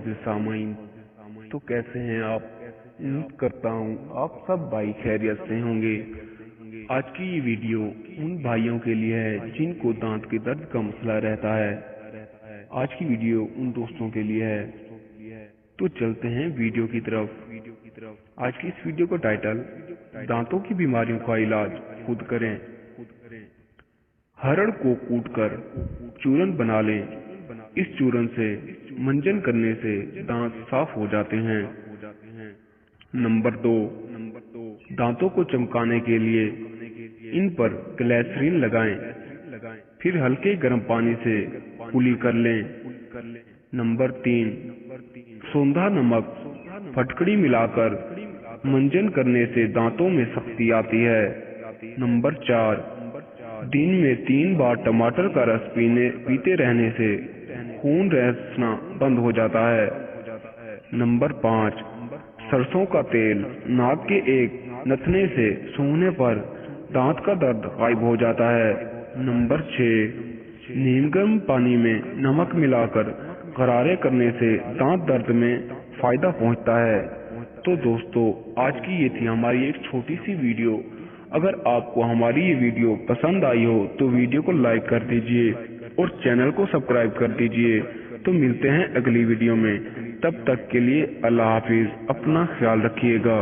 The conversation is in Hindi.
मोअज़्ज़िज़ सामाईन, तो कैसे हैं आप? उम्मीद करता हूँ आप सब भाई खैरियत से होंगे। आज की ये वीडियो उन भाइयों के लिए है जिनको दांत के दर्द का मसला रहता है। आज की वीडियो उन दोस्तों के लिए है। तो चलते हैं वीडियो की तरफ। आज की इस वीडियो का टाइटल, दांतों की बीमारियों का इलाज खुद करें। हरड़ को कूटकर चूरन बना लें। इस चूरन से मंजन करने से दांत साफ हो जाते हैं। नंबर 2, दांतों को चमकाने के लिए इन पर ग्लिसरीन लगाएं, फिर हल्के गर्म पानी से कुली कर लें। नंबर 3, सोंधा नमक फटकड़ी मिलाकर मंजन करने से दांतों में सख्ती आती है। नंबर 4, दिन में 3 बार टमाटर का रस पीते रहने से खून रिसना बंद हो जाता है। नंबर 5, सरसों का तेल नाक के एक नथने से सूंघने पर दांत का दर्द गायब हो जाता है। नंबर 6, नीम गर्म पानी में नमक मिलाकर गरारे करने से दांत दर्द में फायदा पहुंचता है। तो दोस्तों, आज की ये थी हमारी एक छोटी सी वीडियो। अगर आपको हमारी ये वीडियो पसंद आई हो तो वीडियो को लाइक कर दीजिए और चैनल को सब्सक्राइब कर दीजिए। तो मिलते हैं अगली वीडियो में। तब तक के लिए अल्लाह हाफिज। अपना ख्याल रखिएगा।